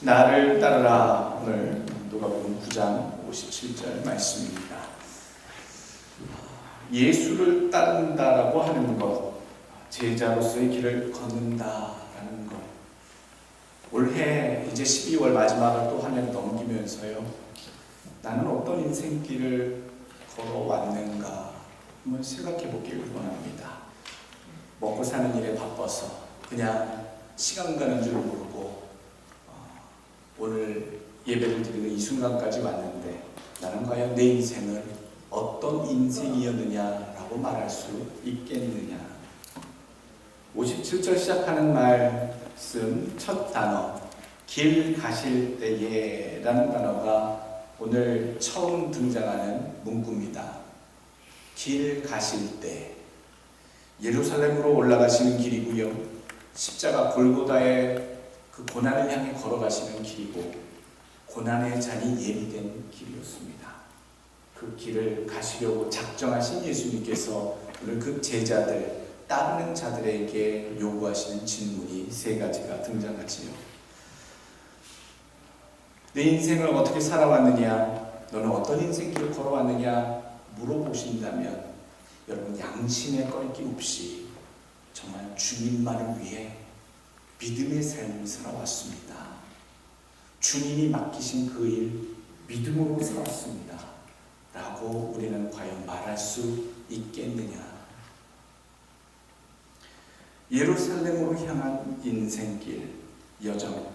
나를 따르라. 오늘 누가복음 9장 57절 말씀입니다. 예수를 따른다라고 하는 것, 제자로서의 길을 걷는다라는 것. 올해 이제 12월 마지막을 또 한 해 넘기면서요, 나는 어떤 인생길을 걸어왔는가 한번 생각해 보기를 원합니다. 먹고 사는 일에 바빠서 그냥 시간 가는 줄 모르고 오늘 예배를 드리는 이 순간까지 왔는데, 나는 과연 내 인생은 어떤 인생이었느냐라고 말할 수 있겠느냐. 57절 시작하는 말씀 첫 단어, 길 가실 때에 라는 단어가 오늘 처음 등장하는 문구입니다. 길 가실 때, 예루살렘으로 올라가시는 길이고요, 십자가 골고다의 그 고난을 향해 걸어가시는 길이고, 고난의 잔이 예비된 길이었습니다. 그 길을 가시려고 작정하신 예수님께서 오늘 그 제자들, 따르는 자들에게 요구하시는 질문이 세 가지가 등장하지요. 내 인생을 어떻게 살아왔느냐, 너는 어떤 인생길을 걸어왔느냐 물어보신다면, 여러분 양심에 꺼리낌 없이 정말 주님만을 위해 믿음의 삶을 살아왔습니다. 주님이 맡기신 그 일 믿음으로 살았습니다 라고 우리는 과연 말할 수 있겠느냐. 예루살렘으로 향한 인생길, 여정.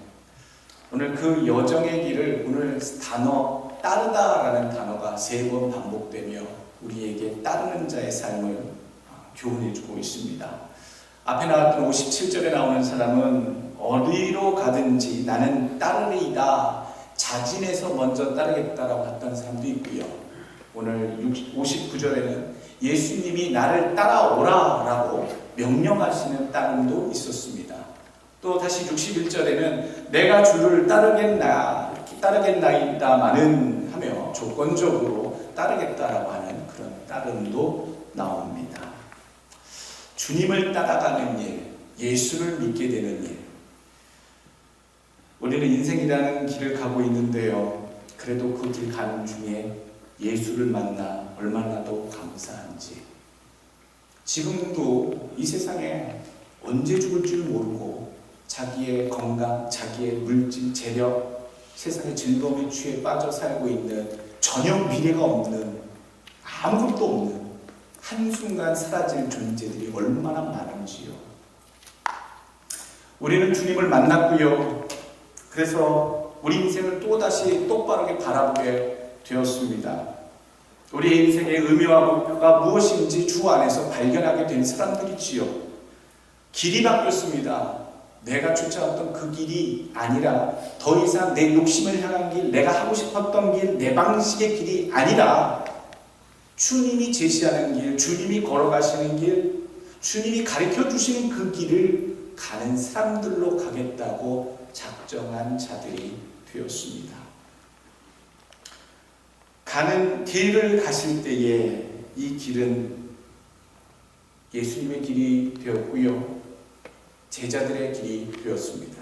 오늘 그 여정의 길을, 오늘 단어 따르다라는 단어가 3번 반복되며 우리에게 따르는 자의 삶을 교훈해주고 있습니다. 앞에 나왔던 57절에 나오는 사람은 어디로 가든지 나는 따르리이다, 자진해서 먼저 따르겠다라고 했던 사람도 있고요. 오늘 59절에는 예수님이 나를 따라오라 라고 명령하시는 따름도 있었습니다. 또 다시 61절에는 내가 주를 따르겠나이다마는 하며 조건적으로 따르겠다라고 하는 그런 따름도 나옵니다. 주님을 따라가는 일, 예수를 믿게 되는 일. 우리는 인생이라는 길을 가고 있는데요, 그래도 그 길 가는 중에 예수를 만나 얼마나도 감사한지. 지금도 이 세상에 언제 죽을 줄 모르고 자기의 건강, 자기의 물질, 재력, 세상의 즐거움에 취해 빠져 살고 있는, 전혀 미래가 없는, 아무것도 없는, 한순간 사라질 존재들이 얼마나 많은지요. 우리는 주님을 만났고요, 그래서 우리 인생을 또다시 똑바르게 바라보게 되었습니다. 우리 인생의 의미와 목표가 무엇인지 주 안에서 발견하게 된 사람들이지요. 길이 바뀌었습니다. 내가 쫓아왔던 그 길이 아니라, 더 이상 내 욕심을 향한 길, 내가 하고 싶었던 길, 내 방식의 길이 아니라 주님이 제시하는 길, 주님이 걸어가시는 길, 주님이 가르쳐 주시는 그 길을 가는 사람들로 가겠다고 작정한 자들이 되었습니다. 가는 길을 가실 때에 이 길은 예수님의 길이 되었고요, 제자들의 길이 되었습니다.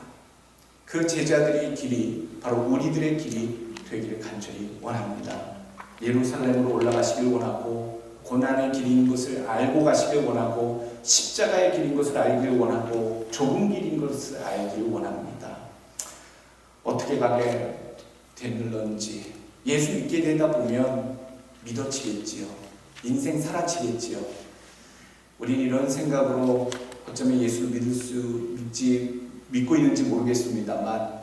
그 제자들의 길이 바로 우리들의 길이 되기를 간절히 원합니다. 예루살렘으로 올라가시길 원하고, 고난의 길인 것을 알고 가시길 원하고, 십자가의 길인 것을 알기를 원하고, 좁은 길인 것을 알기를 원합니다. 어떻게 가게 되는지, 예수 믿게 되다 보면 믿어지겠지요. 인생 살아지겠지요. 우리는 이런 생각으로 어쩌면 예수를 믿고 있는지 모르겠습니다만,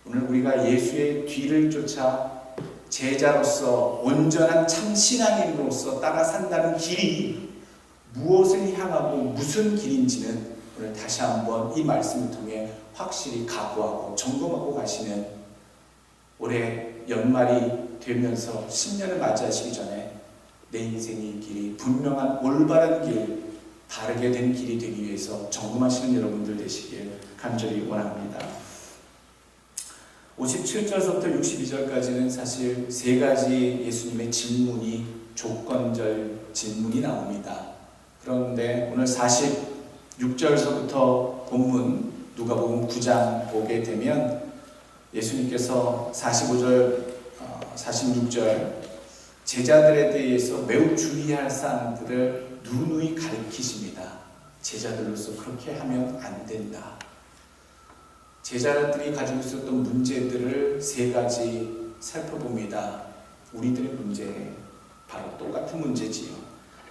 오늘 우리가 예수의 뒤를 쫓아 제자로서 온전한 참 신앙인으로서 따라 산다는 길이 무엇을 향하고 무슨 길인지는 오늘 다시 한번 이 말씀을 통해 확실히 각오하고 점검하고 가시는, 올해 연말이 되면서 신년을 맞이하시기 전에 내 인생의 길이 분명한 올바른 길, 바르게 된 길이 되기 위해서 점검하시는 여러분들 되시길 간절히 원합니다. 57절부터 62절까지는 사실 3가지 예수님의 질문이, 조건절 질문이 나옵니다. 그런데 오늘 46절서부터 본문 누가복음 9장 보게 되면 예수님께서 45절, 46절 제자들에 대해서 매우 주의할 사항들을 누누이 가르치십니다. 제자들로서 그렇게 하면 안 된다. 제자들이 가지고 있었던 문제들을 세 가지 살펴봅니다. 우리들의 문제, 바로 똑같은 문제지요.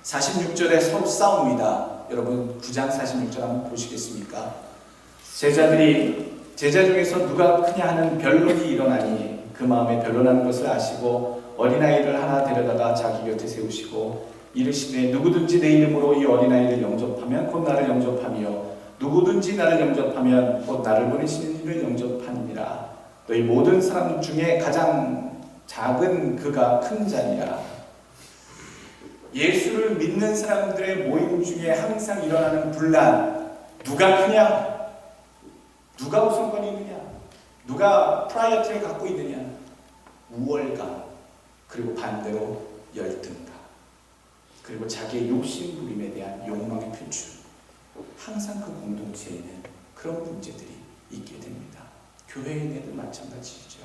46절에 서로 싸웁니다. 여러분 9장 46절 한번 보시겠습니까? 제자 중에서 누가 크냐 하는 변론이 일어나니 그 마음에 변론하는 것을 아시고 어린아이를 하나 데려다가 자기 곁에 세우시고 이르시되 누구든지 내 이름으로 이 어린아이를 영접하면 곧 나를 영접하며 누구든지 나를 영접하면 곧 나를 보내시는 이를 영접하니라. 너희 모든 사람 중에 가장 작은 그가 큰 자니라. 예수를 믿는 사람들의 모임 중에 항상 일어나는 분란, 누가 크냐? 누가 우선권이 있느냐? 누가 프라이어티를 갖고 있느냐? 우월감, 그리고 반대로 열등감, 그리고 자기의 욕심부림에 대한 욕망의 표출. 항상 그 공동체에는 그런 문제들이 있게 됩니다. 교회 내도 마찬가지죠.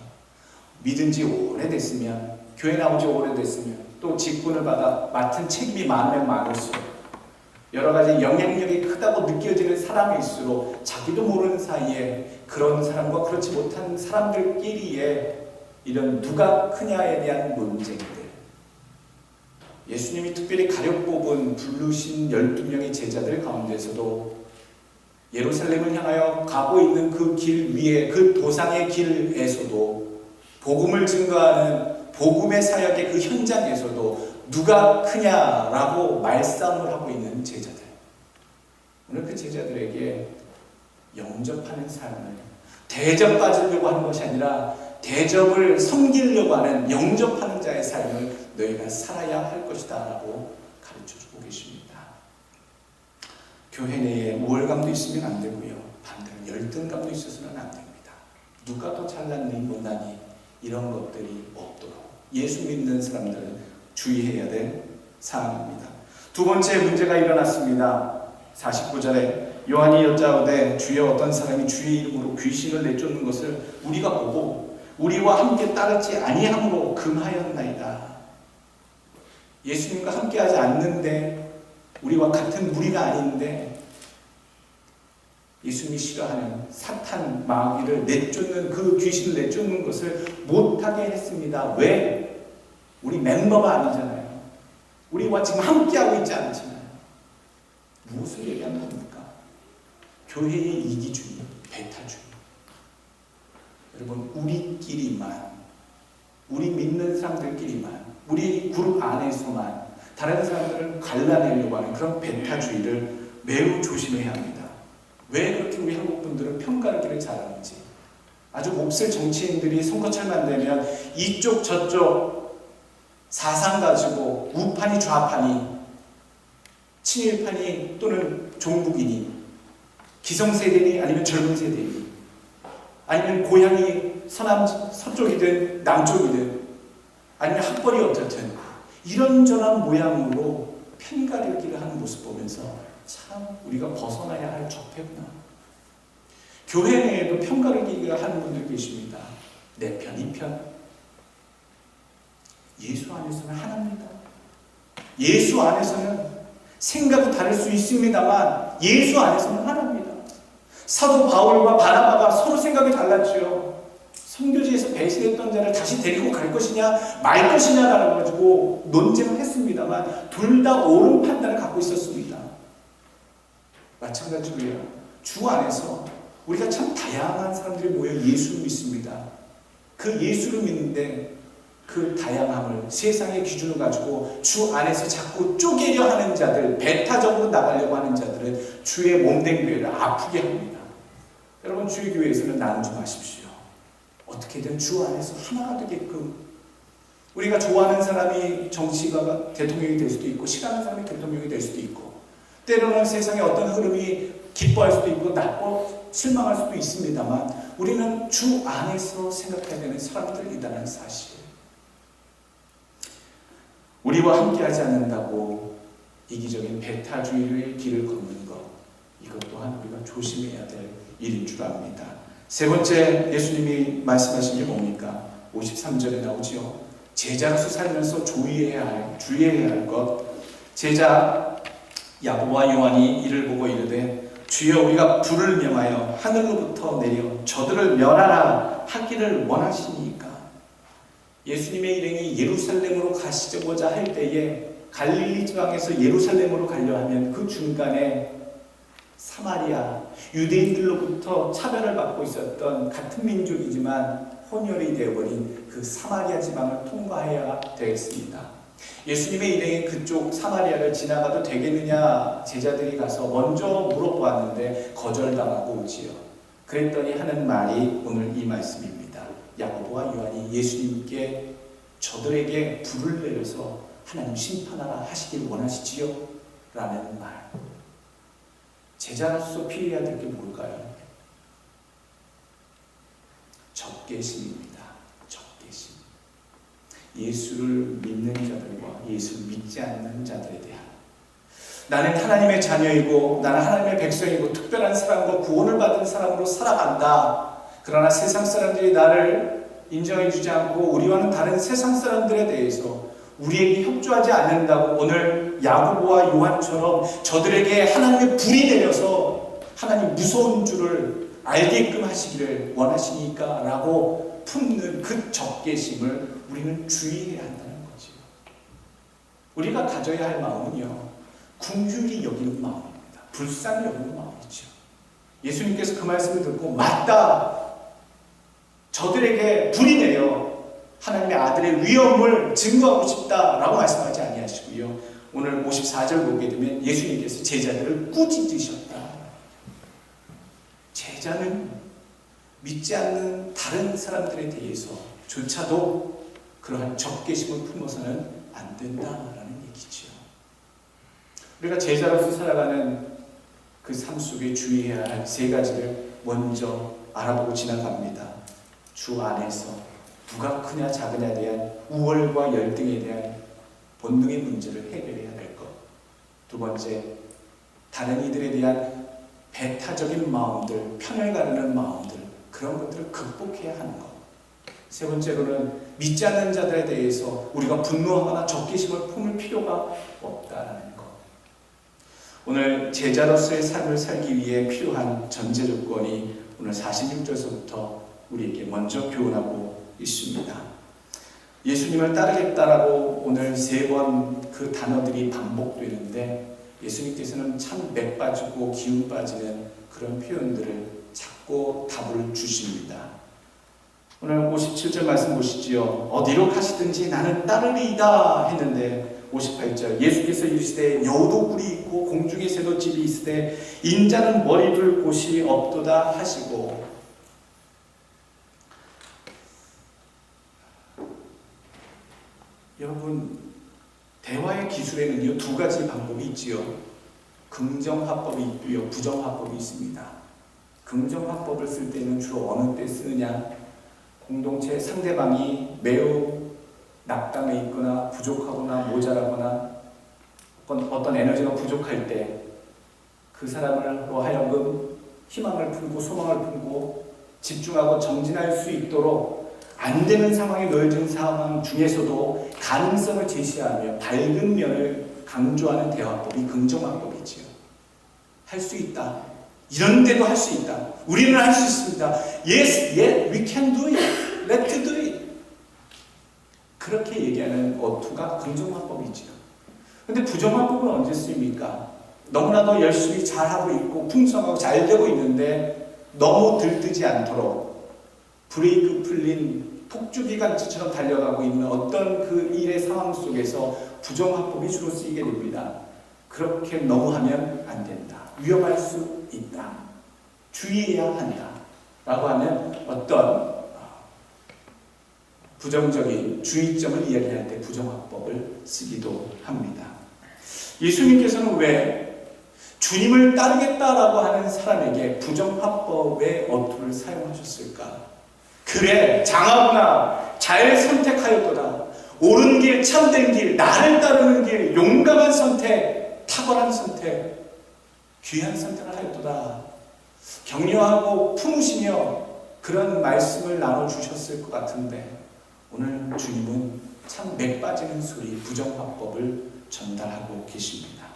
믿은 지 오래됐으면, 교회 나온 지 오래됐으면, 또 직분을 받아 맡은 책임이 많으면 많을수록 여러 가지 영향력이 크다고 느껴지는 사람일수록 자기도 모르는 사이에 그런 사람과 그렇지 못한 사람들끼리의 이런 누가 크냐에 대한 논쟁들, 예수님이 특별히 가려 뽑은 부르신 12명의 제자들 가운데서도 예루살렘을 향하여 가고 있는 그 길 위에, 그 도상의 길에서도 복음을 증거하는 복음의 사역의 그 현장에서도 누가 크냐라고 말싸움을 하고 있는 제자들. 오늘 그 제자들에게 영접하는 삶을, 대접받으려고 하는 것이 아니라 대접을 섬기려고 하는 영접하는 자의 삶을 너희가 살아야 할 것이다 라고 가르쳐주고 계십니다. 교회 내에 우월감도 있으면 안 되고요, 반대로 열등감도 있어서는 안 됩니다. 누가 더 잘났니 못났니 이런 것들이 없도록 예수 믿는 사람들은 주의해야 될 사항입니다. 두 번째 문제가 일어났습니다. 49절에 요한이 여짜오되 주여 어떤 사람이 주의 이름으로 귀신을 내쫓는 것을 우리가 보고 우리와 함께 따르지 아니함으로 금하였나이다. 예수님과 함께하지 않는데, 우리와 같은 무리가 아닌데 예수님이 싫어하는 사탄 마귀를 내쫓는, 그 귀신을 내쫓는 것을 못하게 했습니다. 왜? 우리 멤버가 아니잖아요. 우리와 지금 함께하고 있지 않잖아요. 무엇을 얘기하는 겁니까? 교회의 이기주의, 배타주의. 여러분, 우리끼리만, 우리 믿는 사람들끼리만, 우리 그룹 안에서만 다른 사람들을 갈라내려고 하는 그런 배타주의를 매우 조심해야 합니다. 왜 그렇게 우리 한국 분들은 편가르기를 잘하는지. 아주 몹쓸 정치인들이 선거철만 되면 이쪽 저쪽 사상 가지고 우판이 좌판이, 친일판이 또는 종북이니, 기성세대니 아니면 젊은 세대니, 아니면 고향이 서쪽이든 남쪽이든, 아니면 학벌이 어떻든 이런저런 모양으로 편가르기를 하는 모습 보면서 참 우리가 벗어나야 할 적폐구나. 교회 내에도 편가르기를 하는 분들 계십니다. 내 편, 이 편. 예수 안에서는 하나입니다. 예수 안에서는 생각이 다를 수 있습니다만 예수 안에서는 하나입니다. 사도 바울과 바나바가 서로 생각이 달랐죠. 선교지에서 배신했던 자를 다시 데리고 갈 것이냐 말 것이냐라고 가지고 논쟁을 했습니다만 둘 다 옳은 판단을 갖고 있었습니다. 마찬가지로요, 주 안에서 우리가 참 다양한 사람들이 모여 예수를 믿습니다. 그 예수를 믿는데 그 다양함을 세상의 기준을 가지고 주 안에서 자꾸 쪼개려 하는 자들, 배타적으로 나가려고 하는 자들은 주의 몸된 교회를 아프게 합니다. 여러분, 주의 교회에서는 나누지 마십시오. 어떻게든 주 안에서 하나가 되게끔, 우리가 좋아하는 사람이 정치가 대통령이 될 수도 있고 싫어하는 사람이 대통령이 될 수도 있고, 때로는 세상의 어떤 흐름이 기뻐할 수도 있고 나쁘고 실망할 수도 있습니다만 우리는 주 안에서 생각해야 되는 사람들이라는 사실. 우리와 함께하지 않는다고 이기적인 배타주의의 길을 걷는 것, 이것 또한 우리가 조심해야 될 일인 줄 압니다. 세 번째 예수님이 말씀하신 게 뭡니까? 53절에 나오지요. 제자로서 살면서 주의해야 할 것. 제자 야고보와 요한이 이를 보고 이르되 주여 우리가 불을 명하여 하늘로부터 내려 저들을 멸하라 하기를 원하시니까. 예수님의 일행이 예루살렘으로 가시고자 할 때에 갈릴리 지방에서 예루살렘으로 가려 하면 그 중간에 사마리아, 유대인들로부터 차별을 받고 있었던 같은 민족이지만 혼혈이 되어버린 그 사마리아 지방을 통과해야 되겠습니다. 예수님의 일행이 그쪽 사마리아를 지나가도 되겠느냐 제자들이 가서 먼저 물어보았는데 거절당하고 오지요. 그랬더니 하는 말이 오늘 이 말씀입니다. 야고보와 요한이 예수님께 저들에게 불을 내려서 하나님 심판하라 하시길 원하시지요? 라는 말. 제자로서 피해야 될 게 뭘까요? 적개심입니다. 적개심. 예수를 믿는 자들과 예수를 믿지 않는 자들에 대한, 나는 하나님의 자녀이고 나는 하나님의 백성이고 특별한 사람과 구원을 받은 사람으로 살아간다. 그러나 세상 사람들이 나를 인정해 주지 않고 우리와는 다른 세상 사람들에 대해서 우리에게 협조하지 않는다고 오늘 야고보와 요한처럼 저들에게 하나님의 불이 내려서 하나님 무서운 줄을 알게끔 하시기를 원하시니까 라고 품는 그 적개심을 우리는 주의해야 한다는 거죠. 우리가 가져야 할 마음은요, 긍휼히 여기는 마음입니다. 불쌍히 여기는 마음이죠. 예수님께서 그 말씀을 듣고 맞다, 저들에게 불이 내려 하나님의 아들의 위엄을 증거하고 싶다라고 말씀하지 아니하시고요, 오늘 54절 보게 되면 예수님께서 제자들을 꾸짖으셨다. 제자는 믿지 않는 다른 사람들에 대해서조차도 그러한 적개심을 품어서는 안 된다라는 얘기죠. 우리가 제자로서 살아가는 그 삶 속에 주의해야 할 세 가지를 먼저 알아보고 지나갑니다. 주 안에서 누가 크냐 작으냐에 대한 우월과 열등에 대한 본능의 문제를 해결해야 될 것. 두 번째, 다른 이들에 대한 배타적인 마음들, 편을 가르는 마음들, 그런 것들을 극복해야 하는 것. 세 번째로는 믿지 않는 자들에 대해서 우리가 분노하거나 적개심을 품을 필요가 없다라는 것. 오늘 제자로서의 삶을 살기 위해 필요한 전제 조건이 오늘 46절서부터 우리에게 먼저 교훈하고 있습니다. 예수님을 따르겠다라고 오늘 3번 그 단어들이 반복되는데 예수님께서는 참 맥 빠지고 기운 빠지는 그런 표현들을 자꾸 답을 주십니다. 오늘 57절 말씀 보시지요. 어디로 가시든지 나는 따르리이다 했는데 58절 예수께서 이르시되 여우도 굴이 있고 공중의 새도 집이 있으되 인자는 머리 둘 곳이 없도다 하시고, 여러분, 대화의 기술에는요 2가지 방법이 있지요. 긍정화법이 있고요, 부정화법이 있습니다. 긍정화법을 쓸 때는 주로 어느 때 쓰느냐? 공동체 상대방이 매우 낙담해 있거나 부족하거나 모자라거나 어떤 에너지가 부족할 때 그 사람으로 하여금 희망을 품고 소망을 품고 집중하고 정진할 수 있도록 안 되는 상황에 놓여진 상황 중에서도 가능성을 제시하며 밝은 면을 강조하는 대화법이 긍정화법이지요. 할 수 있다. 이런 데도 할 수 있다. 우리는 할 수 있습니다. Yes, yes, we can do it. Let's do it. 그렇게 얘기하는 어투가 긍정화법이지요. 근데 부정화법은 언제 쓰입니까? 너무나도 열심히 잘하고 있고 풍성하고 잘 되고 있는데 너무 들뜨지 않도록 브레이크 풀린 폭주기관차처럼 달려가고 있는 어떤 그 일의 상황 속에서 부정화법이 주로 쓰이게 됩니다. 그렇게 너무 하면 안 된다. 위험할 수 있다. 주의해야 한다. 라고 하면 어떤 부정적인 주의점을 이야기할 때 부정화법을 쓰기도 합니다. 예수님께서는 왜 주님을 따르겠다라고 하는 사람에게 부정화법의 어투를 사용하셨을까? 그래, 장하구나, 잘 선택하였도다. 옳은 길, 참된 길, 나를 따르는 길, 용감한 선택, 탁월한 선택, 귀한 선택을 하였도다. 격려하고 품으시며 그런 말씀을 나눠주셨을 것 같은데 오늘 주님은 참 맥 빠지는 소리, 부정화법을 전달하고 계십니다.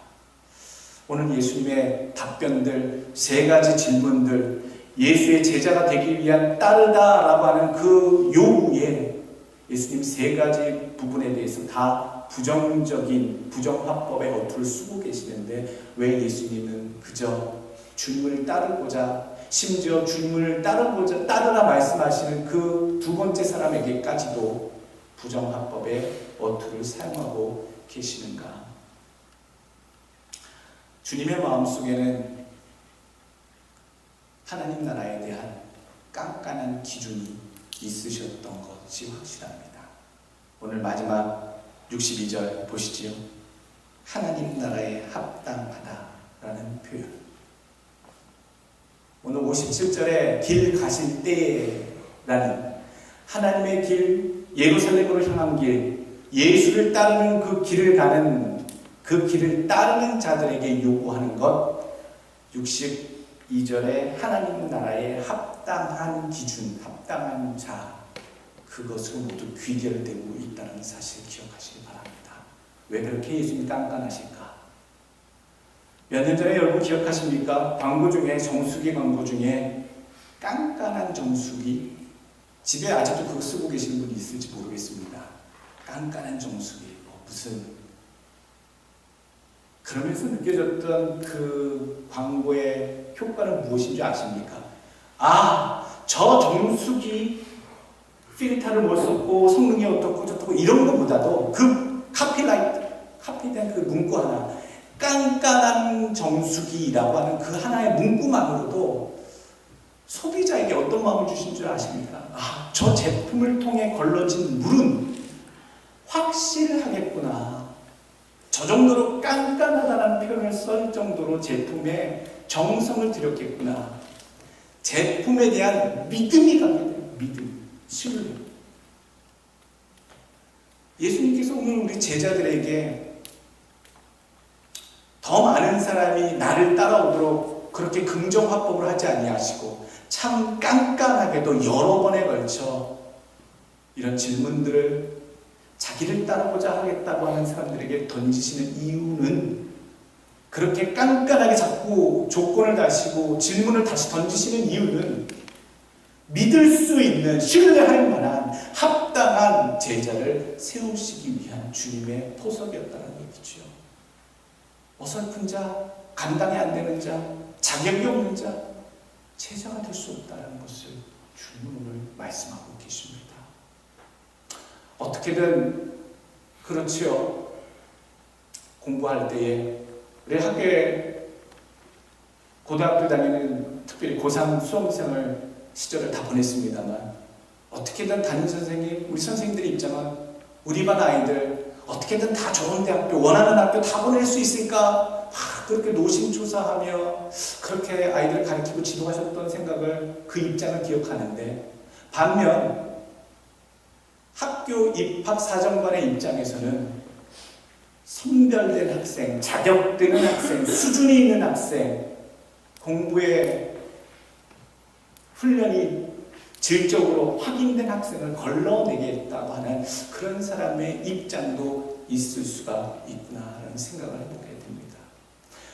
오늘 예수님의 답변들, 세 가지 질문들, 예수의 제자가 되기 위한 따르다라고 하는 그 요구에 예수님 세 가지 부분에 대해서 다 부정적인 부정화법의 어투를 쓰고 계시는데 왜 예수님은 그저 주님을 따르고자, 심지어 주님을 따르라 말씀하시는 그 두 번째 사람에게까지도 부정화법의 어투를 사용하고 계시는가? 주님의 마음속에는 하나님 나라에 대한 깐깐한 기준이 있으셨던 것이 확실합니다. 오늘 마지막 62절 보시지요. 하나님 나라에 합당하다라는 표현. 오늘 57절에 길 가실 때라는 하나님의 길, 예루살렘으로 향한 길, 예수를 따르는 그 길을 가는 그 길을 따르는 자들에게 요구하는 것, 62절에 하나님 나라에 합당한 기준, 합당한 자, 그것으로 모두 귀결되고 있다는 사실을 기억하시기 바랍니다. 왜 그렇게 예수님이 깐깐하실까? 몇 년 전에 여러분 기억하십니까? 광고 중에, 정수기 광고 중에 깐깐한 정수기, 집에 아직도 그거 쓰고 계시는 분이 있을지 모르겠습니다. 깐깐한 정수기, 무슨 그러면서 느껴졌던 그 광고의 효과는 무엇인지 아십니까? 저 정수기 필터를 못 썼고 성능이 어떻고 저떻고 이런 것보다도 그 카피된 그 문구 하나, 깐깐한 정수기라고 하는 그 하나의 문구만으로도 소비자에게 어떤 마음을 주신 줄 아십니까? 저 제품을 통해 걸러진 물은 확실하겠구나. 저 정도로 깐깐하다는 표현을 쓸 정도로 제품에 정성을 들였겠구나. 제품에 대한 믿음이 가게 돼요. 믿음, 신뢰. 예수님께서 오늘 우리 제자들에게 더 많은 사람이 나를 따라오도록 그렇게 긍정화법을 하지 아니하시고 참 깐깐하게도 여러 번에 걸쳐 이런 질문들을 자기를 따르고자 하겠다고 하는 사람들에게 던지시는 이유는, 그렇게 깐깐하게 자꾸 조건을 다시고 질문을 다시 던지시는 이유는 믿을 수 있는, 신뢰할 만한 합당한 제자를 세우시기 위한 주님의 토석이었다는 얘기죠. 어설픈 자, 감당이 안 되는 자, 자격이 없는 자, 제자가 될 수 없다는 것을 주님은 오늘 말씀하고 계십니다. 어떻게든 그렇지요. 공부할 때에 우리 학교에 고등학교 다니는 특별히 고3 수험생을 시절을 다 보냈습니다만 어떻게든 담임 선생님, 우리 선생님들의 입장은 우리 반 아이들 어떻게든 다 좋은 대학교, 원하는 학교 다 보낼 수 있을까? 그렇게 노심초사하며 그렇게 아이들을 가르치고 지도하셨던 생각을, 그 입장을 기억하는데, 반면 학교 입학 사정관의 입장에서는 선별된 학생, 자격되는 학생, 수준이 있는 학생, 공부에 훈련이 질적으로 확인된 학생을 걸러내겠다고 하는 그런 사람의 입장도 있을 수가 있구나라는 생각을 해보게 됩니다.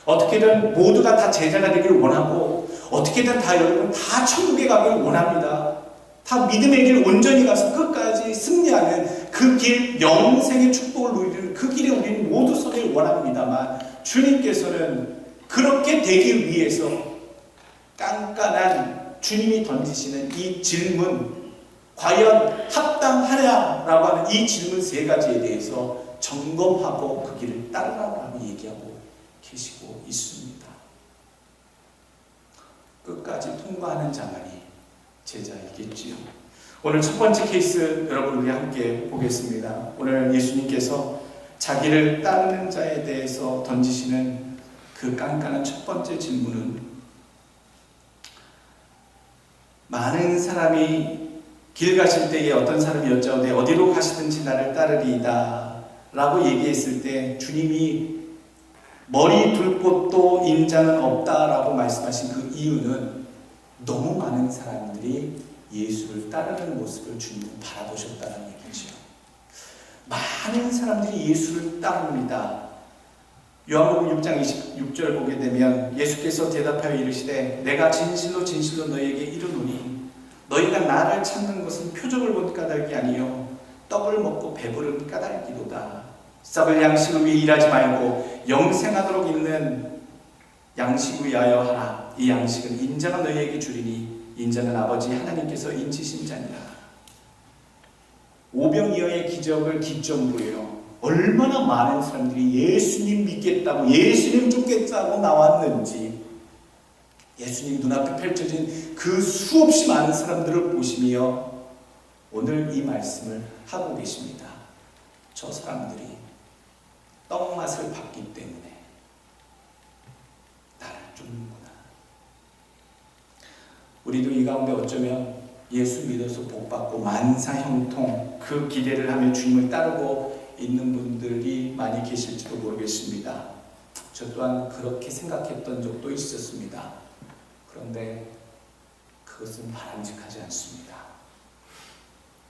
어떻게든 모두가 다 제자가 되기를 원하고, 어떻게든 다 여러분 다 천국에 가기를 원합니다. 다 믿음의 길 온전히 가서 끝까지 승리하는 그 길, 영생의 축복을 누리는 그 길에 우리는 모두 서길 원합니다만, 주님께서는 그렇게 되기 위해서 깐깐한 주님이 던지시는 이 질문, 과연 합당하냐라고 하는 이 질문 세 가지에 대해서 점검하고 그 길을 따르라고 얘기하고 계시고 있습니다. 끝까지 통과하는 자만이 제자이겠지요. 오늘 첫 번째 케이스 여러분 우리 함께 보겠습니다. 오늘 예수님께서 자기를 따르는 자에 대해서 던지시는 그 깐깐한 첫 번째 질문은, 많은 사람이 길 가실 때에 어떤 사람이 여짜오되 어디로 가시든지 나를 따르리이다 라고 얘기했을 때 주님이 머리 둘 곳도 인자는 없다라고 말씀하신 그 이유는, 너무 많은 사람들이 예수를 따르는 모습을 주님은 바라보셨다는 얘기죠. 많은 사람들이 예수를 따릅니다. 요한복음 6장 26절 보게 되면 예수께서 대답하여 이르시되 내가 진실로 진실로 너희에게 이르노니 너희가 나를 찾는 것은 표적을 본 까닭이 아니요 떡을 먹고 배부른 까닭이로다. 썩을 양식을 위해 일하지 말고 영생하도록 있는 양식을 위하여 하라. 이 양식은 인자가 너희에게 주리니 인자는 아버지 하나님께서 인치신 자니라. 오병이어의 기적을 기점으로요, 얼마나 많은 사람들이 예수님 믿겠다고, 예수님 쫓겠다고 나왔는지, 예수님 눈앞에 펼쳐진 그 수없이 많은 사람들을 보시며 오늘 이 말씀을 하고 계십니다. 저 사람들이 떡 맛을 봤기 때문에 나를 쫓는구나. 우리도 이 가운데 어쩌면 예수 믿어서 복받고 만사형통 그 기대를 하며 주님을 따르고 있는 분들이 많이 계실지도 모르겠습니다. 저 또한 그렇게 생각했던 적도 있었습니다. 그런데 그것은 바람직하지 않습니다.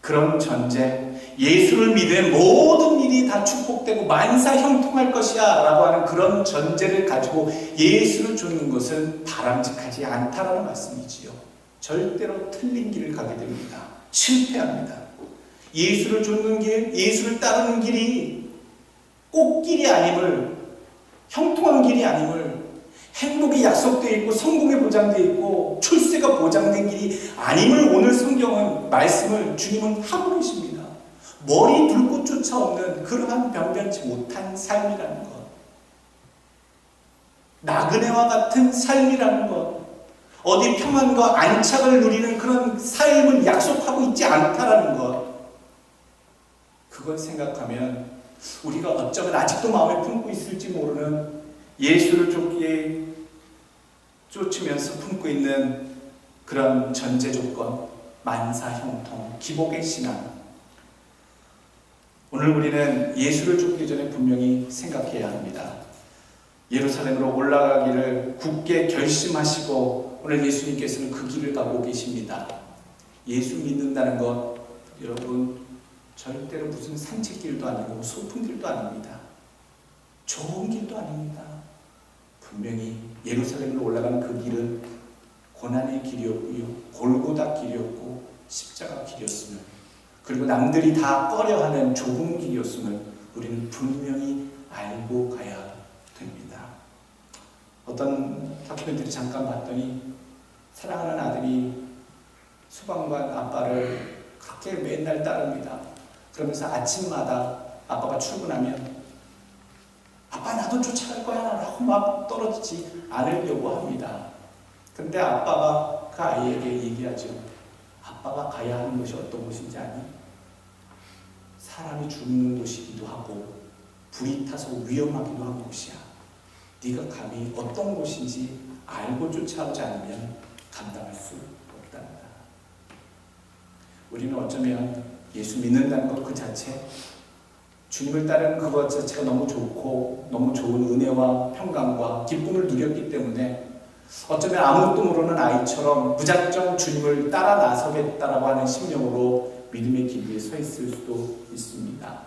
그런 전제, 예수를 믿으면 모든 일이 다 축복되고 만사형통할 것이야 라고 하는 그런 전제를 가지고 예수를 쫓는 것은 바람직하지 않다라는 말씀이지요. 절대로 틀린 길을 가게 됩니다. 실패합니다. 예수를 쫓는 길, 예수를 따르는 길이 꽃길이 아님을, 형통한 길이 아님을, 행복이 약속되어 있고 성공이 보장되어 있고 출세가 보장된 길이 아님을 오늘 성경은 말씀을 주님은 하고 계십니다. 머리 불꽃조차 없는 그러한 변변치 못한 삶이라는 것, 나그네와 같은 삶이라는 것, 어디 평안과 안착을 누리는 그런 삶을 약속하고 있지 않다라는 것, 그걸 생각하면 우리가 어쩌면 아직도 마음에 품고 있을지 모르는 예수를 쫓으면서 품고 있는 그런 전제 조건, 만사형통, 기복의 신앙, 오늘 우리는 예수를 쫓기 전에 분명히 생각해야 합니다. 예루살렘으로 올라가기를 굳게 결심하시고 오늘 예수님께서는 그 길을 가고 계십니다. 예수 믿는다는 것, 여러분 절대로 무슨 산책길도 아니고 소풍길도 아닙니다. 좋은 길도 아닙니다. 분명히 예루살렘으로 올라가는 그 길은 고난의 길이었고요, 골고다 길이었고 십자가 길이었음을, 그리고 남들이 다 꺼려하는 좁은 길이었음을 우리는 분명히 알고 가야 됩니다. 어떤 다큐멘터리 잠깐 봤더니 사랑하는 아들이 소방관 아빠를 그렇게 맨날 따릅니다. 그러면서 아침마다 아빠가 출근하면 아빠 나도 쫓아갈 거야 라고 막 떨어지지 않으려고 합니다. 그런데 아빠가 그 아이에게 얘기하죠. 아빠가 가야 하는 곳이 어떤 곳인지 아니? 사람이 죽는 곳이기도 하고 불이 타서 위험하기도 한 곳이야. 네가 감히 어떤 곳인지 알고 쫓아오지 않으면 감당할 수 없단다. 우리는 어쩌면 예수 믿는다는 것 그 자체, 주님을 따르는 그것 자체가 너무 좋고 너무 좋은 은혜와 평강과 기쁨을 누렸기 때문에 어쩌면 아무것도 모르는 아이처럼 무작정 주님을 따라 나서겠다라고 하는 심령으로 믿음의 길 위에 서 있을 수도 있습니다.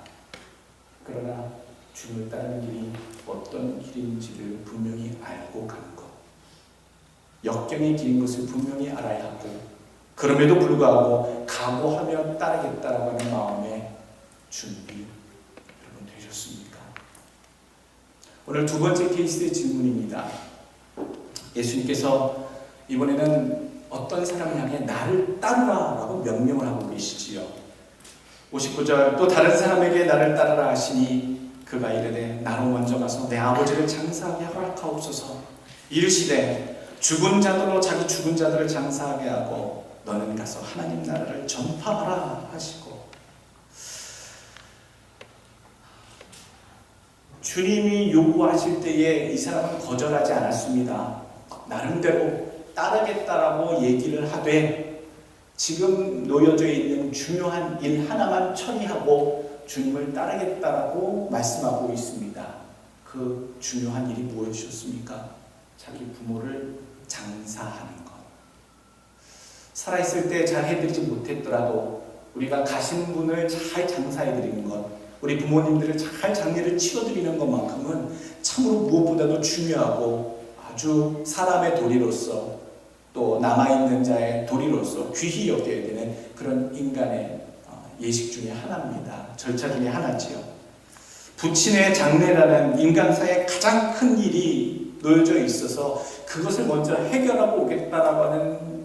그러나 주님을 따르는 길이 어떤 길인지를 분명히 알고 가는 것, 역경의 길인 것을 분명히 알아야 하고, 그럼에도 불구하고 각오하며 따르겠다라고 하는 마음의 준비, 여러분 되셨습니까? 오늘 두 번째 케이스의 질문입니다. 예수님께서 이번에는 어떤 사람을 향해 나를 따르라 라고 명령을 하고 계시지요. 59절, 또 다른 사람에게 나를 따르라 하시니 그가 이르되 나로 먼저 가서 내 아버지를 장사하게 허락하옵소서. 이르시되 죽은 자들로 자기 죽은 자들을 장사하게 하고 너는 가서 하나님 나라를 전파하라 하시고, 주님이 요구하실 때에 이 사람은 거절하지 않았습니다. 나름대로 따르겠다라고 얘기를 하되 지금 놓여져 있는 중요한 일 하나만 처리하고 주님을 따르겠다라고 말씀하고 있습니다. 그 중요한 일이 무엇이었습니까? 자기 부모를 장사하는 것. 살아있을 때 잘 해드리지 못했더라도 우리가 가신 분을 잘 장사해드리는 것, 우리 부모님들을 잘 장례를 치러드리는 것만큼은 참으로 무엇보다도 중요하고 아주 사람의 도리로서 또 남아있는 자의 도리로서 귀히 여겨야 되는 그런 인간의 예식 중에 하나입니다. 절차 중에 하나지요. 부친의 장례라는 인간사의 가장 큰 일이 놓여져 있어서 그것을 먼저 해결하고 오겠다라고 하는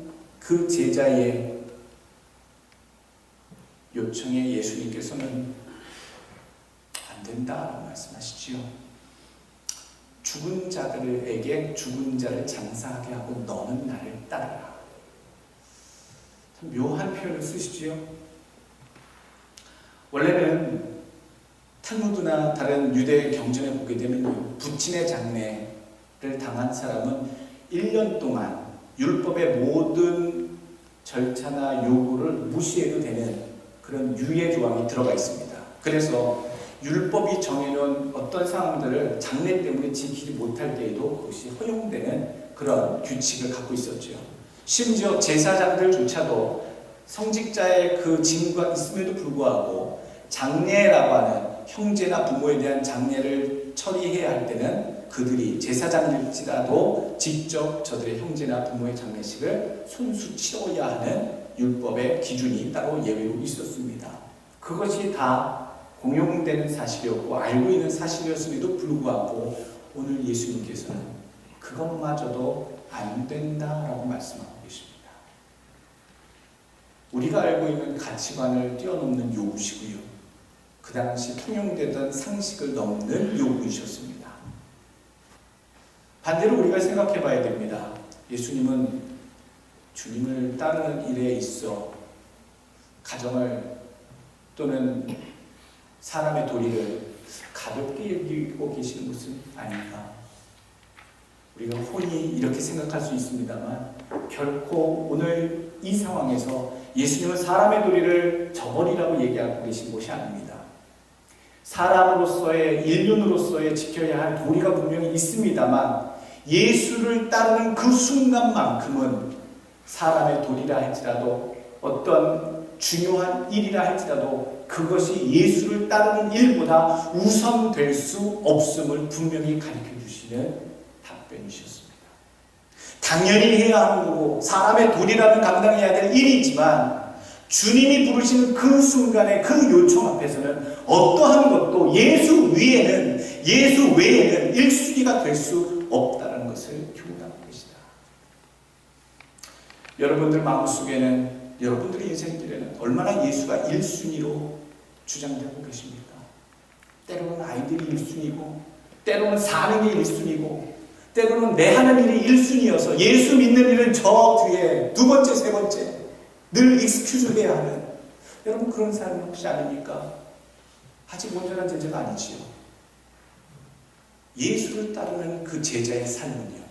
그 제자의 요청에 예수님께서는 안 된다라고 말씀하시지요. 죽은 자들에게 죽은 자를 장사하게 하고 너는 나를 따르라. 참 묘한 표현을 쓰시지요. 원래는 탈무드나 다른 유대 경전에 보게 되면 부친의 장례를 당한 사람은 1년 동안 율법의 모든 절차나 요구를 무시해도 되는 그런 유예 조항이 들어가 있습니다. 그래서 율법이 정해놓은 어떤 상황들을 장례 때문에 지키지 못할 때에도 그것이 허용되는 그런 규칙을 갖고 있었죠. 심지어 제사장들조차도 성직자의 그 징후가 있음에도 불구하고 장례라고 하는 형제나 부모에 대한 장례를 처리해야 할 때는 그들이 제사장일지라도 직접 저들의 형제나 부모의 장례식을 손수 치러야 하는 율법의 기준이 따로 예외로 있었습니다. 그것이 다 공용되는 사실이었고 알고 있는 사실이었음에도 불구하고 오늘 예수님께서는 그것마저도 안 된다라고 말씀하고 계십니다. 우리가 알고 있는 가치관을 뛰어넘는 요구시고요. 그 당시 통용되던 상식을 넘는 요구이셨습니다. 반대로 우리가 생각해 봐야 됩니다. 예수님은 주님을 따르는 일에 있어 가정을 또는 사람의 도리를 가볍게 여기고 계시는 것은 아닌가. 우리가 혼이 이렇게 생각할 수 있습니다만 결코 오늘 이 상황에서 예수님은 사람의 도리를 저버리라고 얘기하고 계신 것이 아닙니다. 사람으로서의 인륜으로서의 지켜야 할 도리가 분명히 있습니다만 예수를 따르는 그 순간만큼은 사람의 도리라 할지라도 어떤 중요한 일이라 할지라도 그것이 예수를 따르는 일보다 우선될 수 없음을 분명히 가르쳐 주시는 답변이셨습니다. 당연히 해야 하는 거고 사람의 도리라면 감당해야 될 일이지만 주님이 부르시는 그 순간의 그 요청 앞에서는 어떠한 것도 예수 외에는 1순위가 될 수 없다는 것을 교훈하고 계시다. 여러분들 마음속에는 여러분들의 인생길에는 얼마나 예수가 1순위로 주장되고 계십니까? 때로는 아이들이 1순위고 때로는 사는 게 1순위고 때로는 내 하는 일이 1순위여서 예수 믿는 일은 저 뒤에 두 번째, 세 번째 늘 익스큐즈 해야 하는 여러분 그런 삶 혹시 아닙니까? 아직 온전한 제자가 아니지요. 예수를 따르는 그 제자의 삶은요.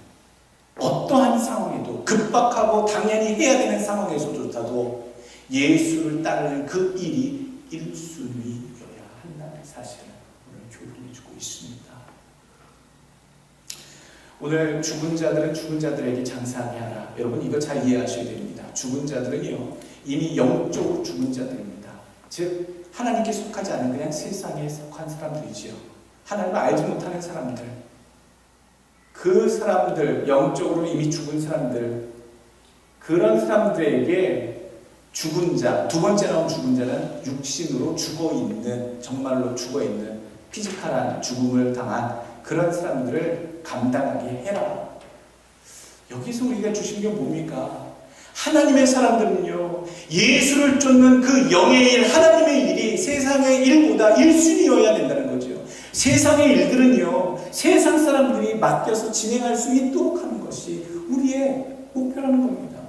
어떠한 상황에도 급박하고 당연히 해야 되는 상황에서조차도 예수를 따르는 그 일이 1순위여야 한다는 사실을 오늘 교훈해 주고 있습니다. 오늘 죽은 자들은 죽은 자들에게 장사하게 하라. 여러분 이거 잘 이해하셔야 됩니다. 죽은 자들은요 이미 영적으로 죽은 자들입니다. 즉 하나님께 속하지 않은 그냥 세상에 속한 사람들이지요. 하나님을 알지 못하는 사람들, 그 사람들, 영적으로 이미 죽은 사람들, 그런 사람들에게 죽은 자, 두 번째 나온 죽은 자는 육신으로 죽어있는, 정말로 죽어있는 피지컬한 죽음을 당한 그런 사람들을 감당하게 해라. 여기서 우리가 주신 게 뭡니까? 하나님의 사람들은요, 예수를 쫓는 그 영의 일, 하나님의 일이 세상의 일보다 1순위여야 된다는 거죠. 세상의 일들은요, 세상 사람들이 맡겨서 진행할 수 있도록 하는 것이 우리의 목표라는 겁니다.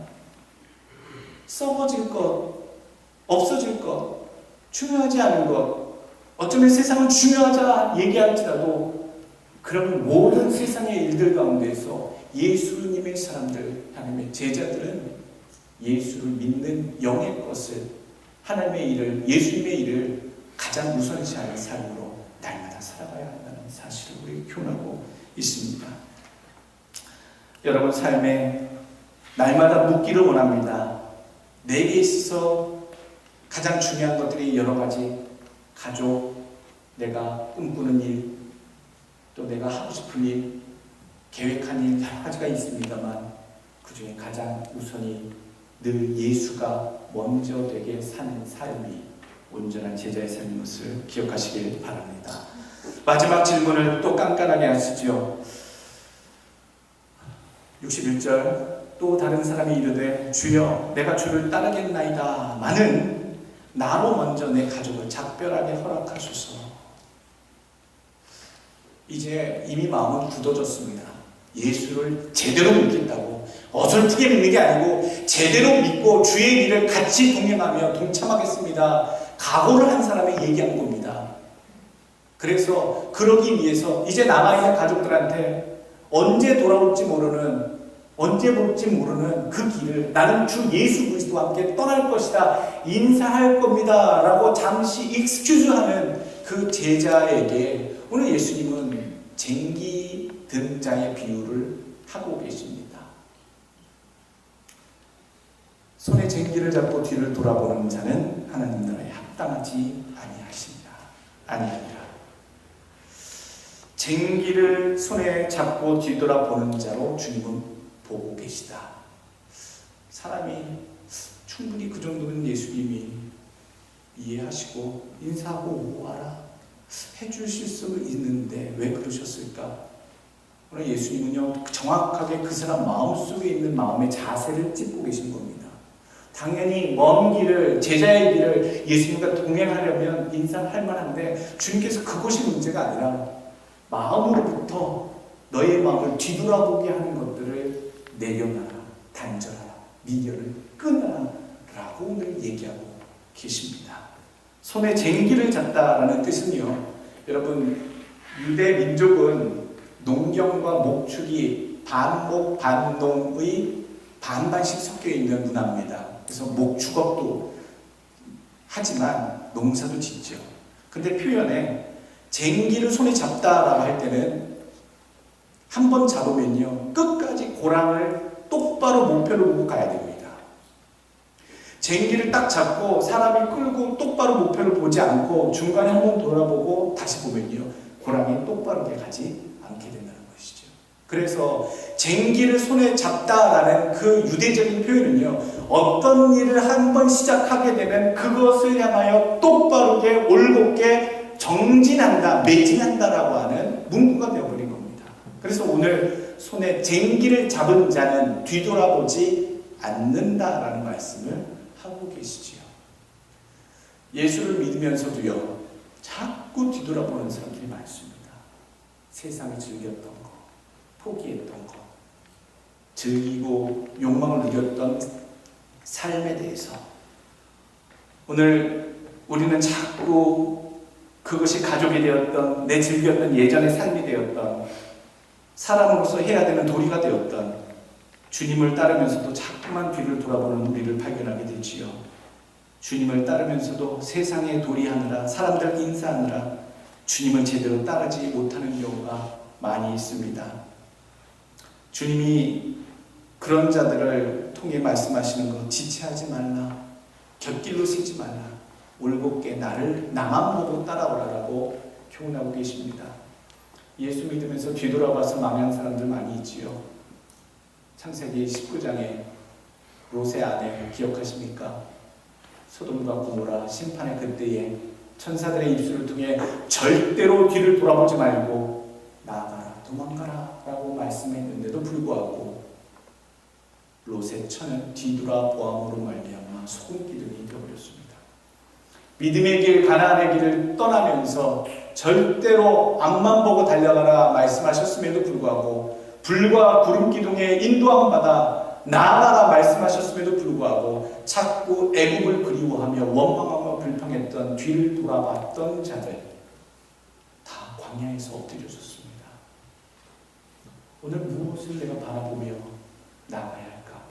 썩어질 것, 없어질 것, 중요하지 않은 것, 어쩌면 세상은 중요하자 얘기할지라도 그러면 모든 세상의 일들 가운데서 예수님의 사람들, 하나님의 제자들은 예수를 믿는 영의 것을, 하나님의 일을, 예수님의 일을 가장 우선시하는 삶으로 날마다 살아가야 한다는 사실을 우리 교훈하고 있습니다. 여러분 삶에 날마다 묻기를 원합니다. 내게 있어서 가장 중요한 것들이 여러 가지, 가족, 내가 꿈꾸는 일, 또 내가 하고 싶은 일, 계획한 일 여러 가지가 있습니다만 그 중에 가장 우선이 늘 예수가 먼저 되게 사는 삶이 온전한 제자의 삶인 것을 기억하시길 바랍니다. 마지막 질문을 또 깐깐하게 하시죠. 61절, 또 다른 사람이 이르되 주여 내가 주를 따르겠나이다 마는 나로 먼저 내 가족을 작별하게 허락하소서. 이제 이미 마음은 굳어졌습니다. 예수를 제대로 믿겠다고, 어설프게 믿는 게 아니고 제대로 믿고 주의 길을 같이 동행하며 동참하겠습니다, 각오를 한 사람이 얘기한 겁니다. 그래서 그러기 위해서 이제 남아있는 가족들한테 언제 돌아올지 모르는, 언제 볼지 모르는 그 길을 나는 주 예수 그리스도와 함께 떠날 것이다, 인사할 겁니다 라고 잠시 익스큐즈하는 그 제자에게 오늘 예수님은 쟁기 든 자의 비유를 하고 계십니다. 손에 쟁기를 잡고 뒤를 돌아보는 자는 하나님 나라에 합당하지 아니하리라. 쟁기를 손에 잡고 뒤돌아보는 자로 주님은 보고 계시다. 사람이 충분히 그 정도는 예수님이 이해하시고 인사하고 오고 와라 해주실 수 있는데 왜 그러셨을까? 오늘 예수님은요 정확하게 그 사람 마음속에 있는 마음의 자세를 짚고 계신 겁니다. 당연히 먼 길을, 제자의 길을 예수님과 동행하려면 인사할 만한데 주님께서 그것이 문제가 아니라 마음으로부터 너의 마음을 뒤돌아보게 하는 것들을 내려놔라, 단절하라, 미련을 끊어라 라고 오늘 얘기하고 계십니다. 손에 쟁기를 잡다라는 뜻은요, 여러분 유대 민족은 농경과 목축이 반목 반농의 반반씩 섞여 있는 문화입니다. 그래서 목축업도 하지만 농사도 짓죠. 근데 표현에 쟁기를 손에 잡다라고 할 때는 한 번 잡으면요 끝까지 고랑을 똑바로 목표를 보고 가야 됩니다. 쟁기를 딱 잡고 사람이 끌고 똑바로 목표를 보지 않고 중간에 한 번 돌아보고 다시 보면요 고랑이 똑바르게 가지 않게 된다는 것이죠. 그래서 쟁기를 손에 잡다라는 그 유대적인 표현은요 어떤 일을 한 번 시작하게 되면 그것을 향하여 똑바르게 올곧게 정진한다, 매진한다라고 하는 문구가 되어버린 겁니다. 그래서 오늘 손에 쟁기를 잡은 자는 뒤돌아보지 않는다라는 말씀을 하고 계시지요. 예수를 믿으면서도요 자꾸 뒤돌아보는 사람들이 많습니다. 세상에 즐겼던 거, 포기했던 거, 즐기고 욕망을 누렸던 삶에 대해서 오늘 우리는 자꾸 그것이 가족이 되었던, 내 즐겼던 예전의 삶이 되었던, 사람으로서 해야 되는 도리가 되었던 주님을 따르면서도 자꾸만 뒤를 돌아보는 우리를 발견하게 되지요. 주님을 따르면서도 세상에 도리하느라, 사람들 인사하느라 주님을 제대로 따르지 못하는 경우가 많이 있습니다. 주님이 그런 자들을 통해 말씀하시는 것, 지체하지 말라, 곁길로 서지 말라, 올곧게 나만 보고 따라오라라고 교훈하고 계십니다. 예수 믿으면서 뒤돌아봐서 망한 사람들 많이 있지요. 창세기 19장에 롯의 아내 기억하십니까? 소돔과 고모라 심판의 그때에 천사들의 입술을 통해 절대로 뒤를 돌아보지 말고 나아가라, 도망가라 라고 말씀했는데도 불구하고 롯의 처는 뒤돌아보암으로 말미암아 소금기둥이 되어버렸습니다. 믿음의 길, 가나안의 길을 떠나면서 절대로 앞만 보고 달려가라 말씀하셨음에도 불구하고 불과 구름 기둥에 인도함 받아 나아가라 말씀하셨음에도 불구하고 자꾸 애굽을 그리워하며 원망하며 불평했던, 뒤를 돌아봤던 자들 다 광야에서 엎드려졌습니다. 오늘 무엇을 내가 바라보며 나아가야 할까?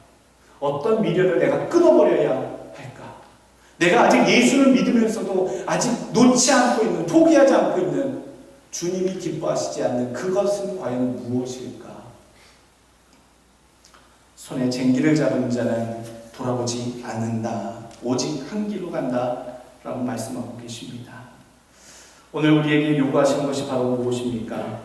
어떤 미련을 내가 끊어버려야 할까? 내가 아직 예수를 믿으면서도 아직 놓지 않고 있는, 포기하지 않고 있는 주님이 기뻐하시지 않는 그것은 과연 무엇일까? 손에 쟁기를 잡은 자는 돌아보지 않는다. 오직 한 길로 간다. 라고 말씀하고 계십니다. 오늘 우리에게 요구하시는 것이 바로 무엇입니까?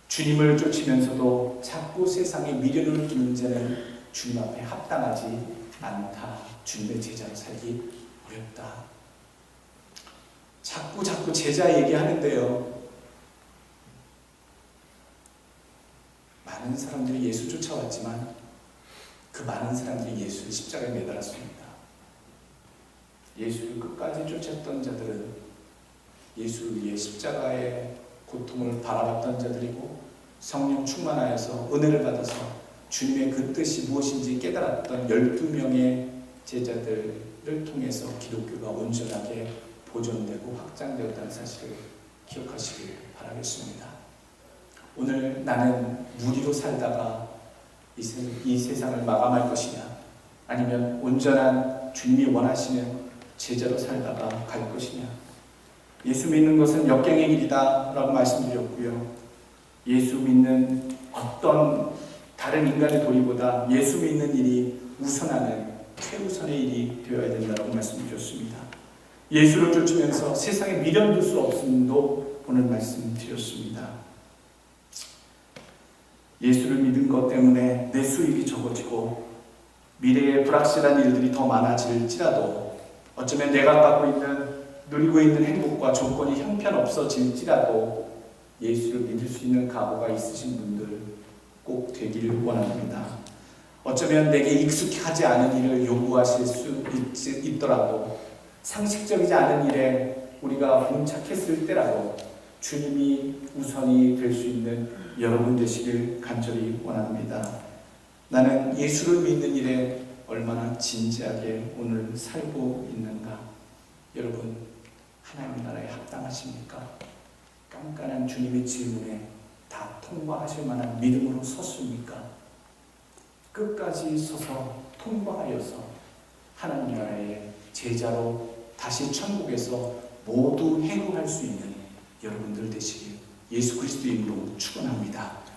주님을 쫓으면서도 자꾸 세상에 미련을 두는 자는 주님 앞에 합당하지 않다. 주님의 제자로 살기 어렵다. 자꾸 제자 얘기하는데요. 많은 사람들이 예수 쫓아왔지만 그 많은 사람들이 예수를 십자가에 매달았습니다. 예수를 끝까지 쫓았던 자들은 예수를 위해 십자가의 고통을 바라봤던 자들이고 성령 충만하여서 은혜를 받아서 주님의 그 뜻이 무엇인지 깨달았던 12명의 제자들을 통해서 기독교가 온전하게 보존되고 확장되었다는 사실을 기억하시길 바라겠습니다. 오늘 나는 무리로 살다가 이 세상을 마감할 것이냐, 아니면 온전한 주님이 원하시는 제자로 살다가 갈 것이냐. 예수 믿는 것은 역경의 길이다 라고 말씀드렸고요. 예수 믿는 어떤 다른 인간의 도리보다 예수 믿는 일이 우선하는 최우선의 일이 되어야 된다고 말씀드렸습니다. 예수를 쫓으면서 세상에 미련 둘 수 없음도 오늘 말씀드렸습니다. 예수를 믿은 것 때문에 내 수입이 적어지고 미래에 불확실한 일들이 더 많아질지라도, 어쩌면 내가 누리고 있는 행복과 조건이 형편없어질지라도 예수를 믿을 수 있는 각오가 있으신 분들 꼭 되기를 원합니다. 어쩌면 내게 익숙하지 않은 일을 요구하실 수 있더라도, 상식적이지 않은 일에 우리가 봉착했을 때라도 주님이 우선이 될 수 있는 여러분 되시길 간절히 원합니다. 나는 예수를 믿는 일에 얼마나 진지하게 오늘 살고 있는가? 여러분, 하나님 나라에 합당하십니까? 깐깐한 주님의 질문에 다 통과하실 만한 믿음으로 섰습니까? 끝까지 서서 통과하여서 하나님 나라의 제자로 다시 천국에서 모두 해고할 수 있는 여러분들 되시길 예수 그리스도 이름으로 축원합니다.